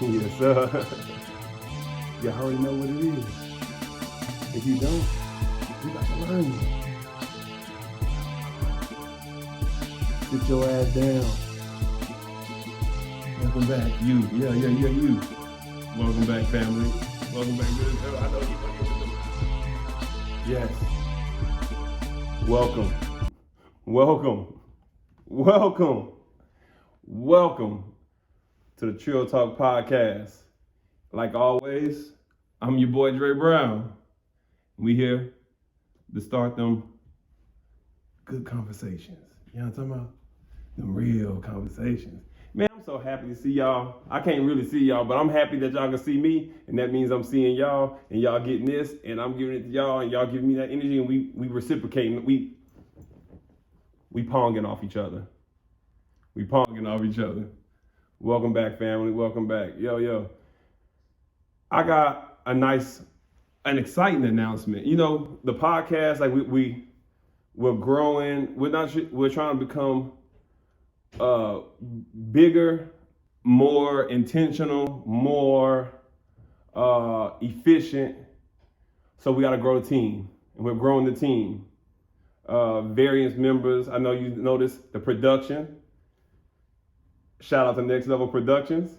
Yes, sir. You already know what it is. If you don't, you got to learn it. Sit your ass down. Welcome back, you. Yeah, you. Welcome back, family. Welcome back to the show. I know you fucking with them. Yes. Welcome to the Trill Talk podcast. Like always, I'm your boy Dre Brown. We here to start them good conversations. You know what I'm talking about? Them real conversations. Man, I'm so happy to see y'all. I can't really see y'all, but I'm happy that y'all can see me, and that means I'm seeing y'all, and y'all getting this, and I'm giving it to y'all, and y'all giving me that energy, and we reciprocating. We ponging off each other. Welcome back, family. Welcome back. Yo. I got an exciting announcement. You know, the podcast, like we're growing. We're trying to become bigger, more intentional, more efficient. So we got to grow the team, and we're growing the team. Various members. I know you noticed the production. Shout out to Next Level Productions.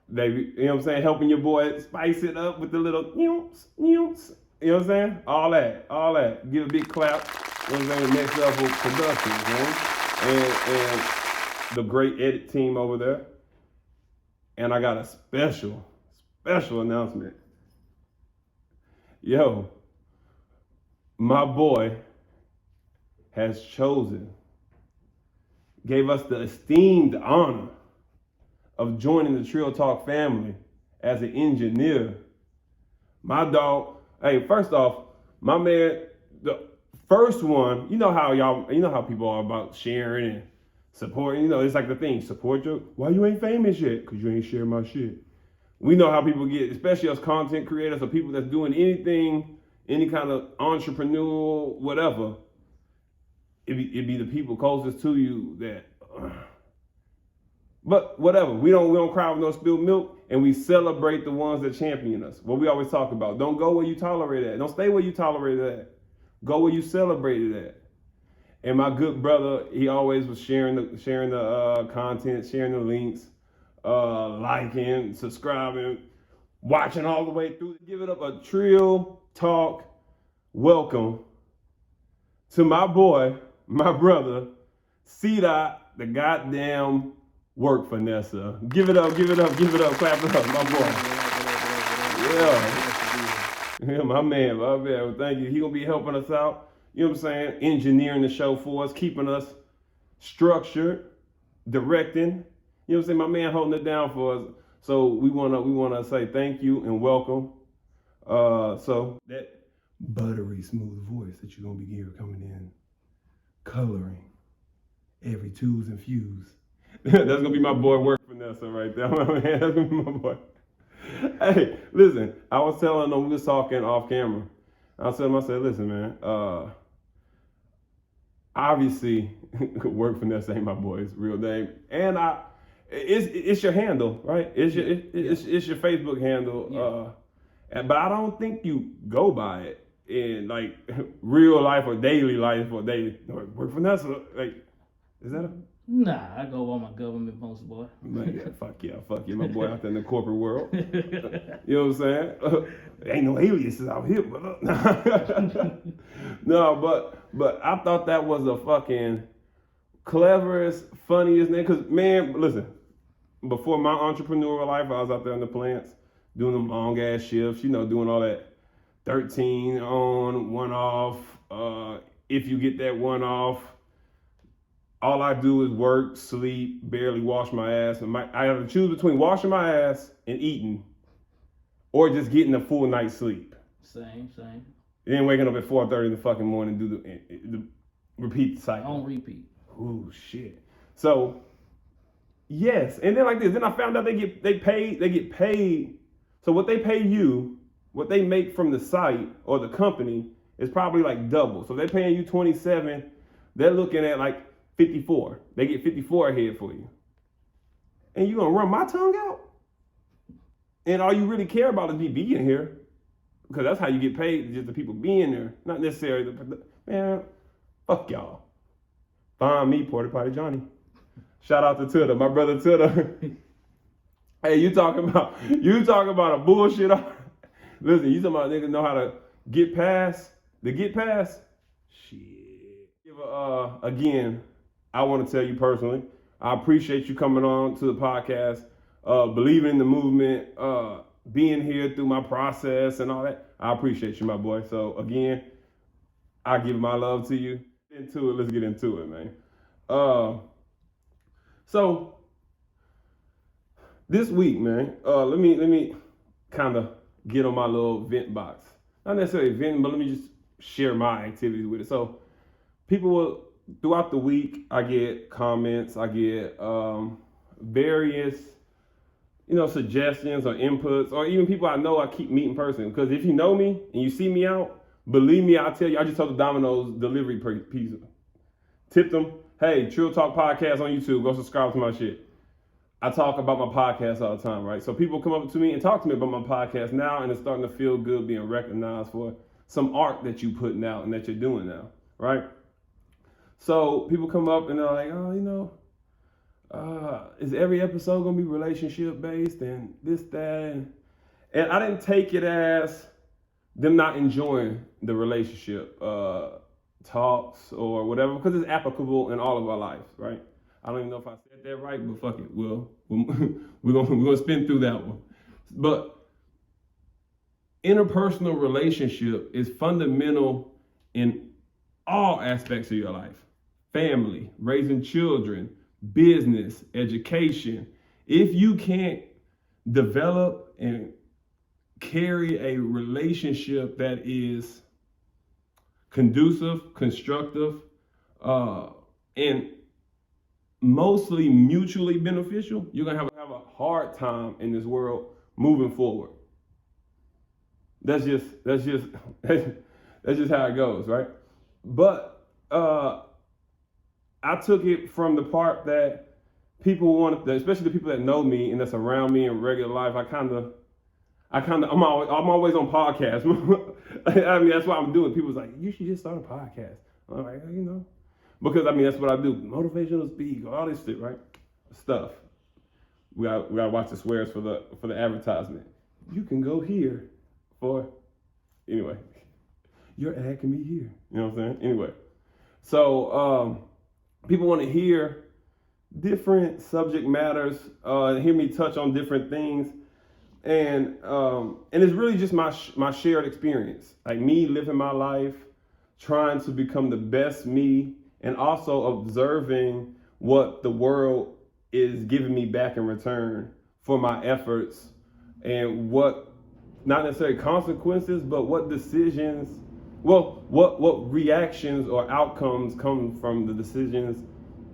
They, you know what I'm saying, helping your boy spice it up with the little nyoops. You know what I'm saying? All that. Give a big clap. You know what I'm saying? Next Level Productions, man. And the great edit team over there. And I got a special announcement. Yo, my boy has gave us the esteemed honor of joining the Trill Talk family as an engineer. My dog, hey, first off, my man, the first one, you know how people are about sharing and supporting, it's like the thing, why you ain't famous yet? Cause you ain't share my shit. We know how people get, especially us content creators or people that's doing anything, any kind of entrepreneurial, whatever. It'd be the people closest to you that, but whatever. We don't cry with no spilled milk, and we celebrate the ones that champion us. What we always talk about. Don't go where you tolerate it at. Don't stay where you tolerate it at. Go where you celebrate it at. And my good brother, he always was sharing the content, sharing the links, liking, subscribing, watching all the way through. Give it up a Trill Talk welcome to my boy, my brother, C-Dot, the goddamn work Finesser. Give it up, clap it up, my boy. Yeah, my man. Well, thank you. He gonna be helping us out, you know what I'm saying? Engineering the show for us, keeping us structured, directing. You know what I'm saying? My man holding it down for us. So we wanna say thank you and welcome. So that buttery smooth voice that you're gonna be hearing coming in, coloring every twos and fews. That's gonna be my boy work Finesser right there. Man, that's gonna be my boy. Hey, listen, I was telling them, we was talking off camera. I said, listen, man, obviously work Finesser ain't my boy's real name. And it's your handle, right? It's your Facebook handle. But I don't think you go by it in like real life or daily life or daily work Finesser. Like, is that a? Nah, I go by my government post, boy. Man, fuck yeah, my boy out there in the corporate world. You know what I'm saying? Ain't no aliases out here, but no, but I thought that was a fucking cleverest, funniest name. Cause man, listen, before my entrepreneurial life, I was out there in the plants doing them long ass shifts, doing all that 13 on, 1 off. If you get that 1 off, all I do is work, sleep, barely wash my ass. And I have to choose between washing my ass and eating, or just getting a full night's sleep. Same. And then waking up at 4:30 in the fucking morning, do the repeat the cycle. On repeat. Ooh, shit. So, yes. And then like this, then I found out they get paid. So what they pay you, what they make from the site or the company is probably like double. So they're paying you 27. They're looking at like 54. They get 54 ahead for you. And you gonna run my tongue out? And all you really care about is me being here. Because that's how you get paid, just the people being there. Not necessarily man, fuck y'all. Find me, Porta Potty Johnny. Shout out to Twitter, my brother Twitter. Hey, you talking about a bullshit. Listen, you talking about niggas know how to get past the get past? Shit. Again, I want to tell you personally, I appreciate you coming on to the podcast, believing in the movement, being here through my process and all that. I appreciate you, my boy. So again, I give my love to you. Let's get into it, man. So this week, man, let me kind of get on my little vent box. Not necessarily venting, but let me just share my activities with it. So people will, throughout the week, I get comments, I get various, suggestions or inputs, or even people I know I keep meeting in person. Because if you know me and you see me out, believe me, I'll tell you, I just told the Domino's delivery pizza. Tipped them, hey, Trill Talk Podcast on YouTube, go subscribe to my shit. I talk about my podcast all the time, right? So people come up to me and talk to me about my podcast now, and it's starting to feel good being recognized for some art that you're putting out and that you're doing now, right? So people come up and they're like, is every episode gonna be relationship based and this, that, and I didn't take it as them not enjoying the relationship talks or whatever, because it's applicable in all of our lives, right? I don't even know if I said that right, but fuck it, we're gonna spin through that one. But interpersonal relationship is fundamental in all aspects of your life. Family, raising children, business, education. If you can't develop and carry a relationship that is conducive, constructive, and mostly mutually beneficial, you're gonna have a hard time in this world moving forward. That's just how it goes, right? But I took it from the part that people want, especially the people that know me and that's around me in regular life. I'm always on podcasts. I mean, that's what I'm doing. People's like, you should just start a podcast. I'm like, because that's what I do. Motivational speak, all this shit, right? Stuff. We gotta watch the swears for the advertisement. You can go here anyway. Your ad can be here. You know what I'm saying? Anyway. So people want to hear different subject matters, hear me touch on different things. And it's really just my shared experience, like me living my life, trying to become the best me, and also observing what the world is giving me back in return for my efforts, and what, not necessarily consequences, but what decisions, what reactions or outcomes come from the decisions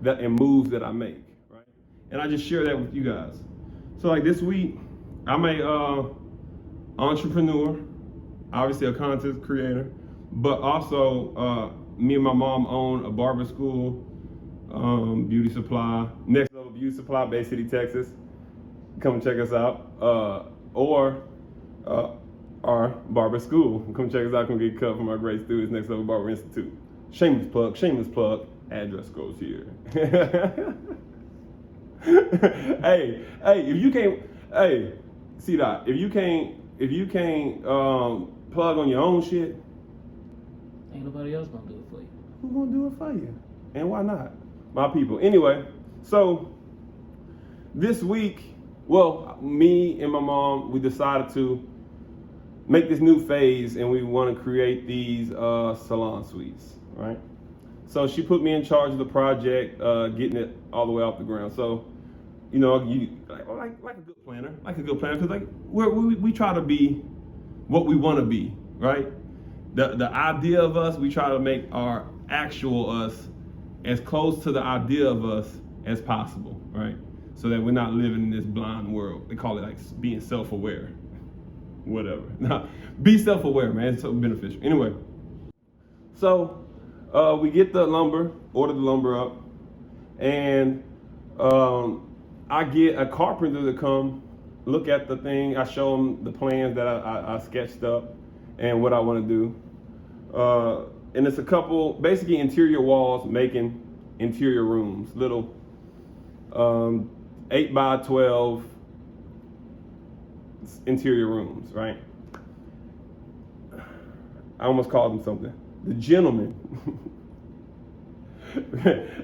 and moves that I make, right? And I just share that with you guys. So like this week, I'm a entrepreneur, obviously a content creator, but also me and my mom own a barber school, beauty supply, Next Level Beauty Supply, Bay City, Texas. Come check us out. Or our barber school. Come check us out. Come get cut from our great students, Next Level Barber Institute. Shameless plug. Address goes here. Hey, if you can't, C-Dot, if you can't plug on your own shit, ain't nobody else gonna do it for you. Who gonna do it for you? And why not? My people. Anyway, so this week, me and my mom, we decided to make this new phase, and we want to create these salon suites, right? So she put me in charge of the project, getting it all the way off the ground. So, you like a good planner, because like we try to be what we want to be, right? The idea of us, we try to make our actual us as close to the idea of us as possible, right? So that we're not living in this blind world. They call it like being self-aware, whatever. Now, be self-aware, man. It's so beneficial. Anyway, so We get the lumber, order the lumber up, and I get a carpenter to come look at the thing. I show him the plans that I sketched up and what I want to do. And it's a couple, basically interior walls making interior rooms, little 8 by 12 interior rooms, right? I almost called him something. The gentleman.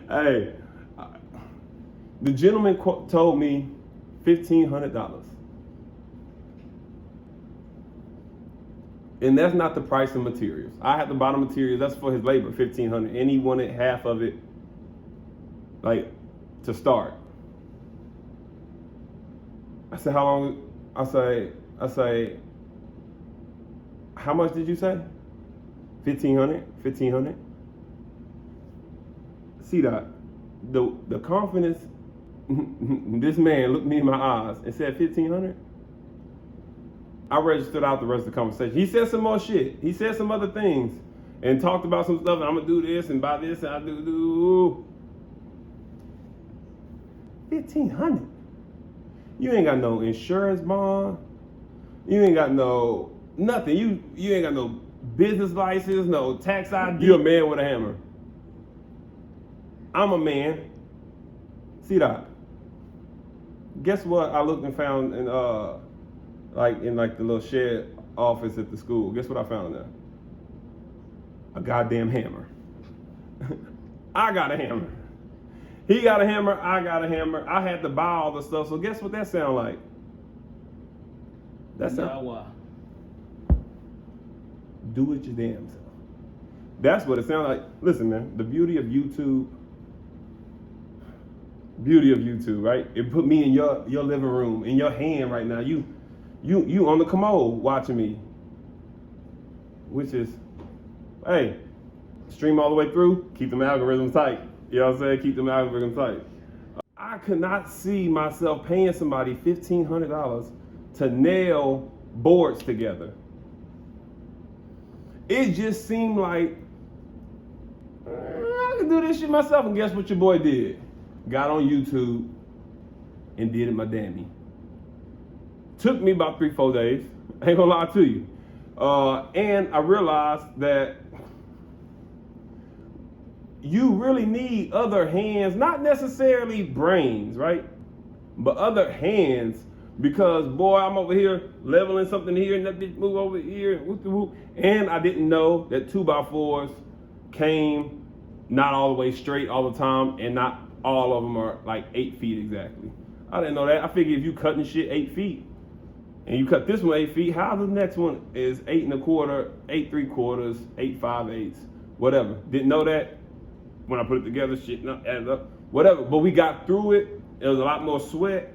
Hey, the gentleman told me $1,500. And that's not the price of materials. I had to buy the materials. That's for his labor, $1,500, and he wanted half of it, like, to start. I said, how long? I say, how much did you say? 1,500. See that? The confidence. This man looked me in my eyes and said 1,500. I registered out the rest of the conversation. He said some more shit. He said some other things and talked about some stuff. And I'm gonna do this and buy this and I do. 1,500. You ain't got no insurance bond. You ain't got no nothing. You ain't got no business license, no tax ID. You a man with a hammer. I'm a man. See that? Guess what? I looked and found in the little shed office at the school. Guess what I found in there? A goddamn hammer. I got a hammer. He got a hammer. I got a hammer. I had to buy all the stuff. So guess what that sound like? That sound. Do it your damn self. That's what it sounds like. Listen, man. The beauty of YouTube. Right? It put me in your living room, in your hand right now. You on the commode watching me. Which is, hey, stream all the way through, keep them algorithms tight. You know what I'm saying? Keep them algorithms tight. I could not see myself paying somebody $1,500 to nail boards together. It just seemed like I can do this shit myself. And guess what your boy did? Got on YouTube and did it my dammy. Took me about 3-4 days. I ain't gonna lie to you. And I realized that you really need other hands, not necessarily brains, right? But other hands, because boy, I'm over here leveling something here and that bitch move over here, and I didn't know that 2x4s came not all the way straight all the time, and not all of them are like 8 feet exactly. I didn't know that. I figured if you cutting shit 8 feet, and you cut this one 8 feet, how the next one is 8 1/4, 8 3/4, 8 5/8, whatever. Didn't know that. When I put it together, shit added up, whatever. But we got through it. It was a lot more sweat,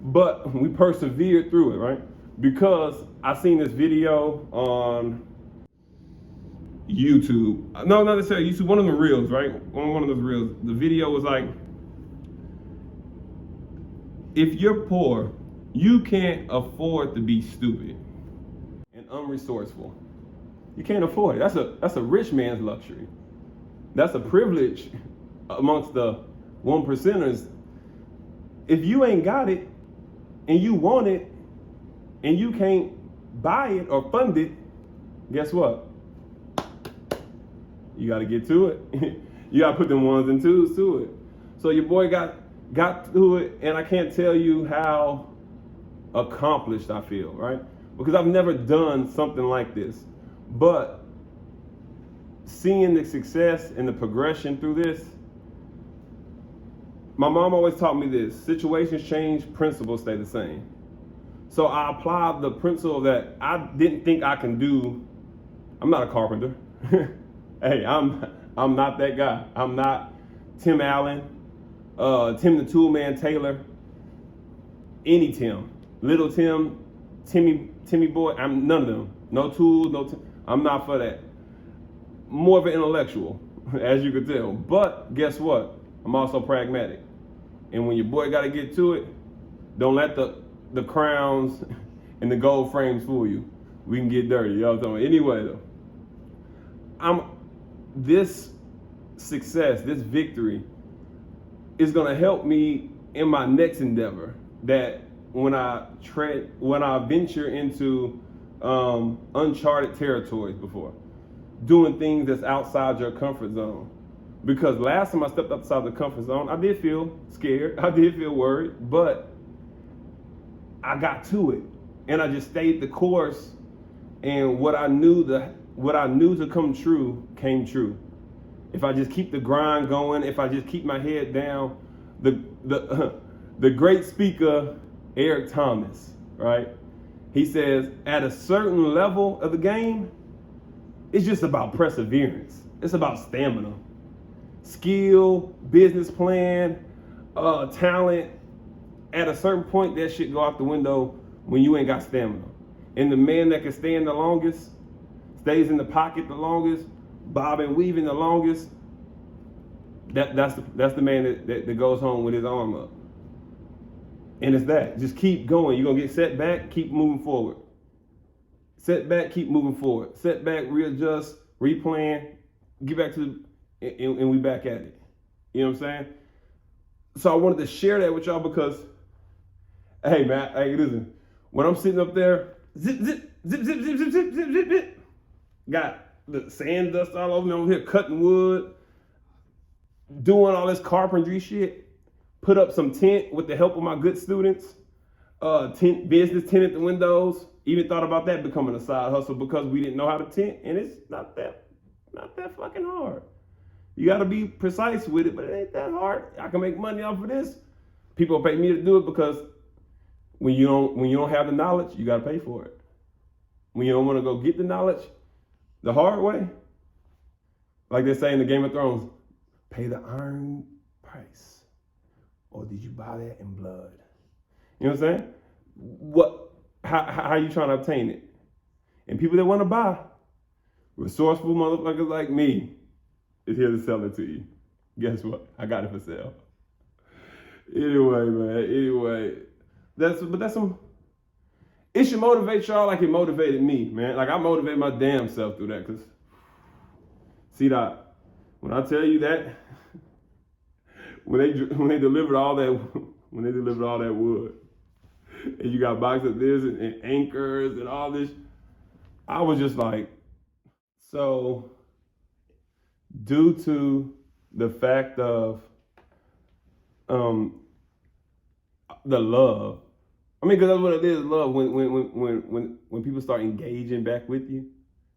but we persevered through it, right? Because I seen this video on YouTube. No, not necessarily YouTube. One of the reels, right? One of those reels. The video was like, if you're poor, you can't afford to be stupid and unresourceful. You can't afford it. That's a rich man's luxury. That's a privilege amongst the 1%ers. If you ain't got it and you want it and you can't buy it or fund it, guess what? You got to get to it. You got to put them ones and twos to it. So your boy got through it, and I can't tell you how accomplished I feel, right? Because I've never done something like this. But seeing the success and the progression through this, my mom always taught me this: situations change, principles stay the same. So I applied the principle that I didn't think I can do. I'm not a carpenter. Hey, I'm not that guy. I'm not Tim Allen, Tim the Toolman Taylor, any Tim, little Tim, Timmy boy. I'm none of them. No tools, no. I'm not for that. More of an intellectual, as you could tell. But guess what? I'm also pragmatic. And when your boy got to get to it, don't let the crowns and the gold frames fool you. We can get dirty. You know what I'm talking about? Anyway, though, this success, this victory, is gonna help me in my next endeavor. That when I venture into uncharted territories before, doing things that's outside your comfort zone. Because last time I stepped outside the comfort zone, I did feel scared, I did feel worried, but I got to it, and I just stayed the course. And what I knew to come true came true. If I just keep the grind going, if I just keep my head down, the great speaker Eric Thomas, right? He says at a certain level of the game, it's just about perseverance. It's about stamina, skill, business plan, talent. At a certain point, that shit go out the window when you ain't got stamina. And the man that can stand the longest, stays in the pocket the longest, bob and weaving the longest, that's the man that goes home with his arm up. And it's that. Just keep going. You're gonna get set back, keep moving forward. Set back, keep moving forward. Set back, readjust, replan, get back to and we back at it. You know what I'm saying? So I wanted to share that with y'all because, hey man, hey listen, when I'm sitting up there, zip, zip, zip, zip, zip, zip, zip, zip, zip, zip, got the sand dust all over me. I'm here cutting wood, doing all this carpentry shit, put up some tent with the help of my good students, business tenant the windows. Even thought about that becoming a side hustle because we didn't know how to tent, and it's not that fucking hard. You gotta be precise with it, but it ain't that hard. I can make money off of this. People pay me to do it because when you don't have the knowledge, you gotta pay for it. When you don't want to go get the knowledge the hard way, like they say in the Game of Thrones, pay the iron price, or did you buy that in blood? You know what I'm saying? How you trying to obtain it? And people that want to buy, resourceful motherfuckers like me, is here to sell it to you. Guess what? I got it for sale. Anyway, man. Anyway, that's some. It should motivate y'all like it motivated me, man. Like I motivate my damn self through that. Cause see that when I tell you that, when they delivered all that wood, and you got boxes of this and anchors and all this, I was just like, so due to the fact of the love, I mean, because that's what it is, love. When people start engaging back with you,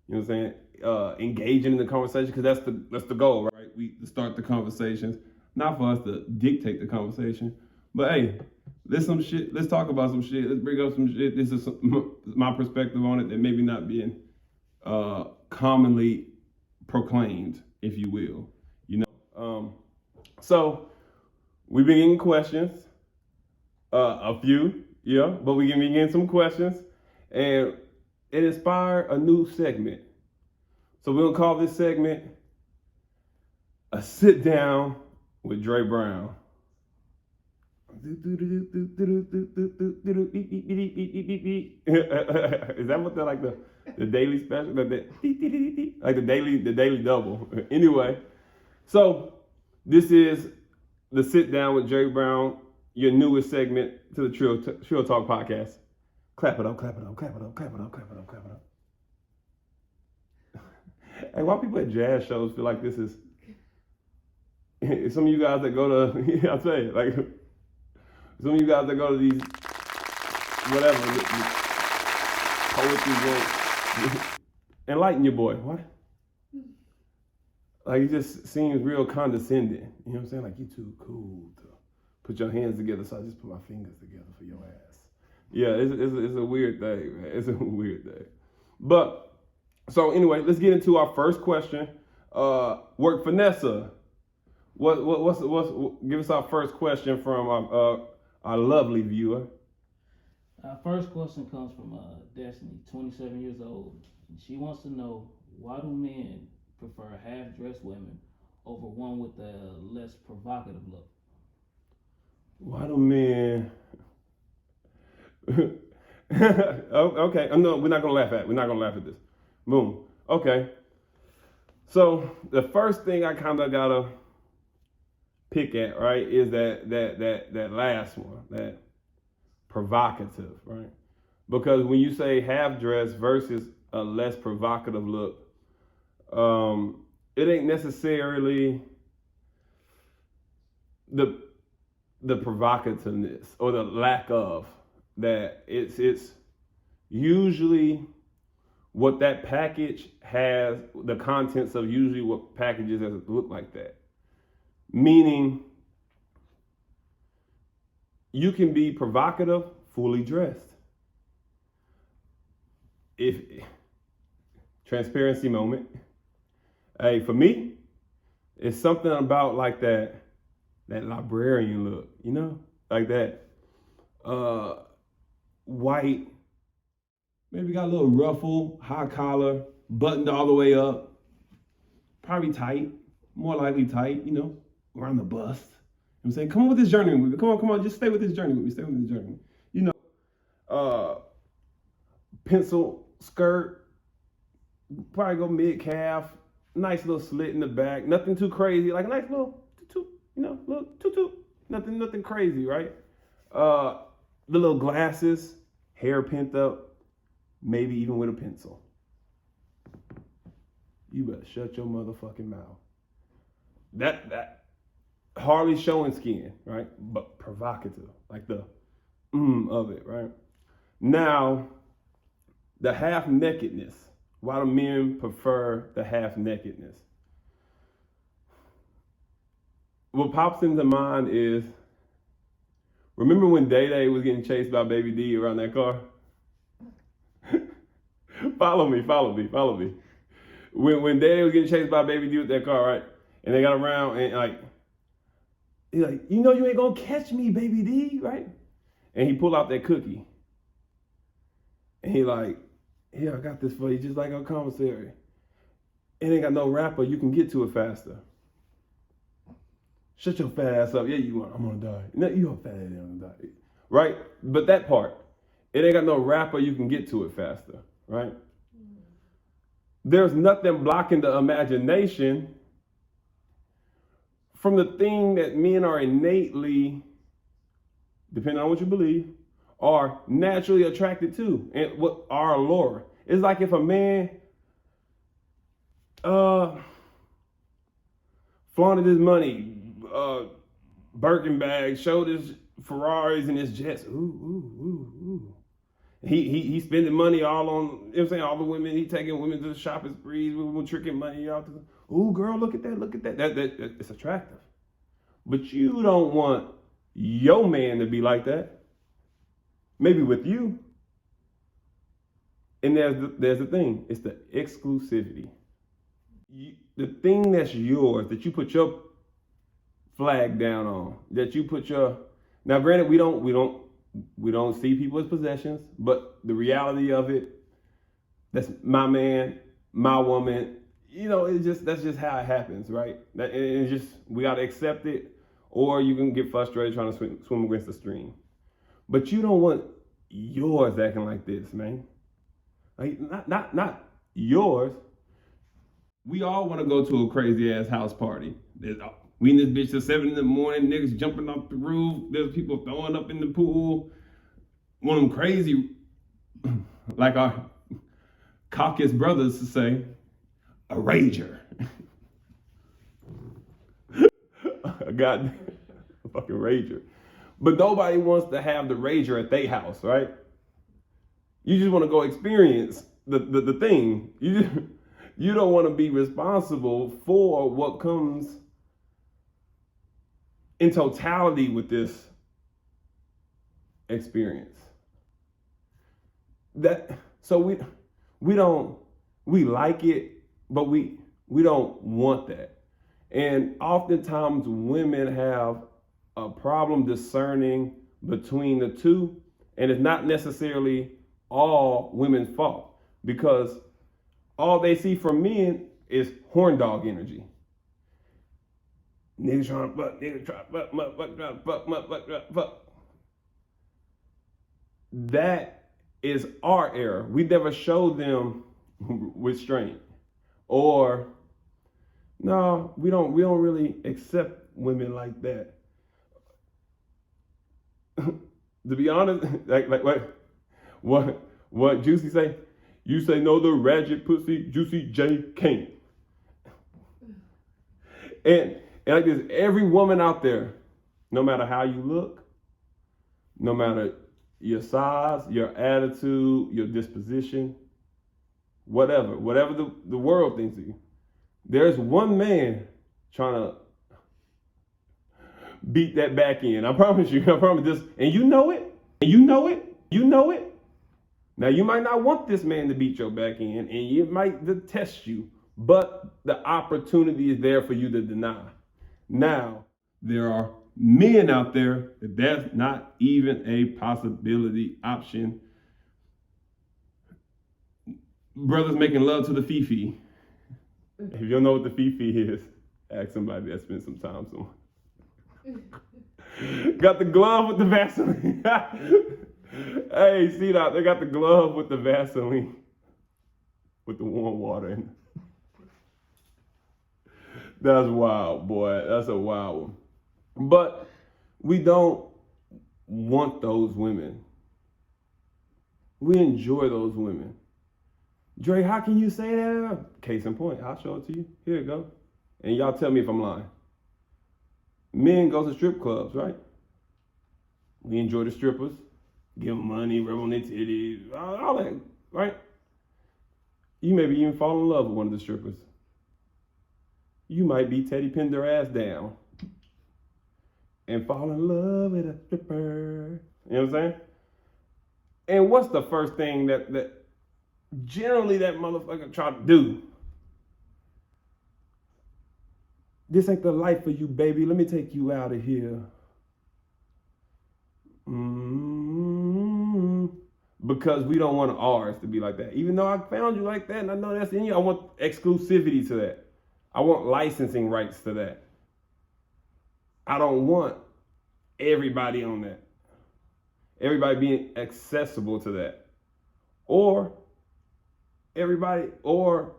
you know what I'm saying? Engaging in the conversation, because that's the goal, right? We start the conversations, not for us to dictate the conversation, but hey, let's talk about some shit. Let's bring up some shit. This is my perspective on it that maybe not being commonly proclaimed, if you will. You know, so we've been getting questions, a few, yeah, but we been getting some questions, and it inspired a new segment. So we're gonna call this segment a sit down with Dre Brown. Is that what they're like the daily special? Like the daily double. Anyway, so this is the sit down with Dre Brown, your newest segment to the Trill Talk podcast. Clap it up, clap it up, clap it up, clap it up, clap it up, clap it up. Hey, why people at jazz shows feel like this is some of you guys that go to I'll tell you, like some of you guys that go to these whatever poetry books, enlighten your boy. What? Like, it just seems real condescending. You know what I'm saying? Like, you too cool to put your hands together, so I just put my fingers together for your ass. Yeah, it's a weird thing, man. It's a weird thing. But so anyway, let's get into our first question. Work Finesser. Give us our first question from our lovely viewer. Our first question comes from Destiny, 27 years old. And she wants to know, why do men prefer half-dressed women over one with a less provocative look? Why do men? Okay, no, we're not gonna laugh at this. Boom. Okay. So the first thing I kind of gotta pick at, right, is that last one, that provocative, right? Because when you say half dress versus a less provocative look, it ain't necessarily the provocativeness or the lack of that. It's usually what that package has, the contents of usually what packages look like that. Meaning, you can be provocative fully dressed. If transparency moment, hey, for me, it's something about like that librarian look, you know, like that white, maybe got a little ruffle, high collar, buttoned all the way up, probably tight, more likely tight, you know, around the bust. You know what I'm saying? Come on with this journey with me. Come on, just stay with this journey with me. Stay with this journey. You know, pencil skirt, probably go mid calf, nice little slit in the back, nothing too crazy, like a nice little tutu, you know, little tutu, nothing crazy, right? The little glasses, hair pent up, maybe even with a pencil. You better shut your motherfucking mouth. That hardly showing skin, right? But provocative, like the of it, right? Now, the half nakedness. Why do men prefer the half nakedness? What pops into mind is, remember when Day Day was getting chased by Baby D around that car? Follow me. When Day Day was getting chased by Baby D with that car, right? And they got around and like, he's like, you know you ain't gonna catch me, Baby D, right? And he pulled out that cookie. And he like, here, I got this for you, just like our commissary. It ain't got no wrapper, you can get to it faster. Shut your fat ass up. Yeah, you are. I'm gonna die. No, you a fat ass, I'm gonna die. Right? But that part, it ain't got no wrapper, you can get to it faster. Right? There's nothing blocking the imagination from the thing that men are innately, depending on what you believe, are naturally attracted to, and what our allure. It's like if a man flaunted his money, Birkin bags, showed his Ferraris and his jets. Ooh. He spending money all on, you know what I'm saying, all the women, he taking women to the shopping sprees, we tricking money out to, ooh, girl, look at that. That it's attractive. But you don't want your man to be like that. Maybe with you. And there's the thing, it's the exclusivity. The thing that's yours, that you put your flag down on, that you put your, now granted we don't see people as possessions, but the reality of it, that's my man, my woman, you know, that's just how it happens, right? It's just, we gotta accept it, or you can get frustrated trying to swim against the stream. But you don't want yours acting like this, man. Like, not yours. We all want to go to a crazy ass house party. We in this bitch till 7 a.m, niggas jumping off the roof. There's people throwing up in the pool. One of them crazy, like our caucus brothers to say, a rager. A goddamn fucking rager. But nobody wants to have the rager at their house, right? You just want to go experience the thing. You don't want to be responsible for what comes in totality with this experience. So we like it, but we don't want that. And oftentimes women have a problem discerning between the two, and it's not necessarily all women's fault, because all they see from men is horn dog energy. Niggas trying to fuck, niggas trying to fuck. That is our error. We never show them restraint or No, we don't really accept women like that. To be honest, like what Juicy say? You say no, the ratchet pussy, Juicy J can't. And like this, every woman out there, no matter how you look, no matter your size, your attitude, your disposition, whatever the world thinks of you, there's one man trying to beat that back end. I promise you. I promise this. And you know it. And you know it. You know it. Now, you might not want this man to beat your back end, and it might detest you, but the opportunity is there for you to deny. Now, there are men out there that that's not even a possibility option. Brothers making love to the Fifi. If you don't know what the Fifi is, ask somebody that spent some time somewhere. Got the glove with the Vaseline. Hey, see that? They got the glove with the Vaseline with the warm water in it. That's wild, boy. That's a wild one. But we don't want those women. We enjoy those women. Dre, how can you say that? Case in point, I'll show it to you. Here you go. And y'all tell me if I'm lying. Men go to strip clubs, right? We enjoy the strippers. Give them money, rub on their titties, all that, right? You maybe even fall in love with one of the strippers. You might be Teddy pin their ass down and fall in love with a stripper. You know what I'm saying? And what's the first thing that generally that motherfucker try to do? This ain't the life for you, baby. Let me take you out of here. Because we don't want ours to be like that. Even though I found you like that and I know that's in you, I want exclusivity to that. I want licensing rights to that. I don't want everybody on that. Everybody being accessible to that. Or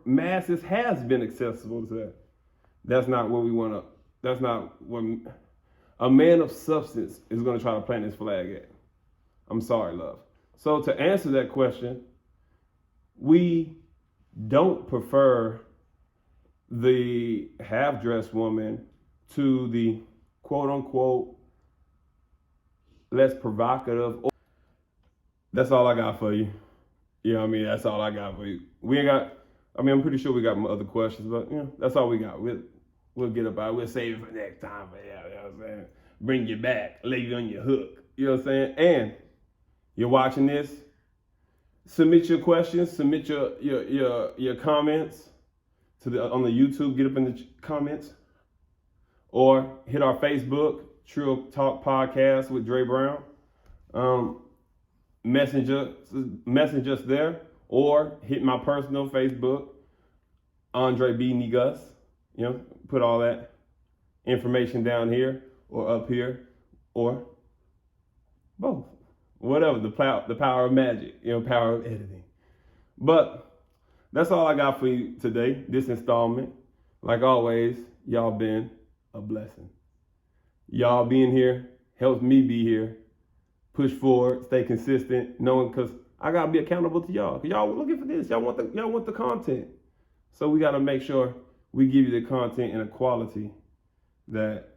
masses has been accessible to that. That's not what we want to, that's not what a man of substance is going to try to plant his flag at. I'm sorry, love. So to answer that question, we don't prefer the half-dressed woman to the quote-unquote less provocative. That's all I got for you. You know what I mean? That's all I got for you. We ain't got, I'm pretty sure we got other questions, but that's all we got. We'll get about it. We'll save it for next time. But yeah, you know what I'm saying? Bring you back, lay you on your hook. You know what I'm saying? And you're watching this, submit your questions, submit your comments on the YouTube, get up in the comments, or hit our Facebook, Trill Talk Podcast with Dre Brown. Message us there, or hit my personal Facebook, Andre B. Negus. Put all that information down here or up here or both. Whatever, the power of magic, power of editing. But that's all I got for you today, this installment. Like always, y'all been a blessing. Y'all being here helps me be here. Push forward, stay consistent, knowing because I gotta be accountable to y'all. Cause y'all looking for this. Y'all want the content. So we gotta make sure we give you the content in a quality that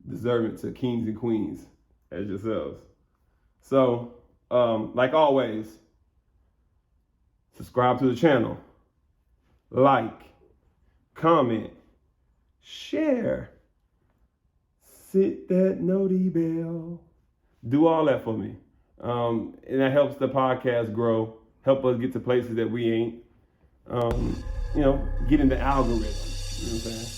deserving to kings and queens as yourselves. So, like always, subscribe to the channel, like, comment, share, hit that noti bell. Do all that for me. And that helps the podcast grow, help us get to places that we ain't, get in the algorithm. You know what I'm saying?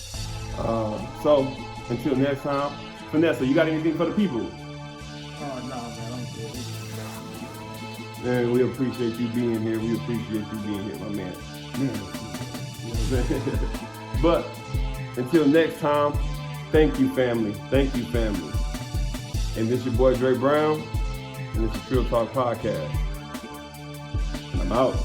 So, until next time, Finesser, you got anything for the people? Oh, no, man, I'm good. Man, we appreciate you being here. We appreciate you being here, my man. You know what I'm saying? But, until next time, thank you, family. Thank you, family. And this is your boy, Dre Brown, and this is Trill Talk Podcast. I'm out.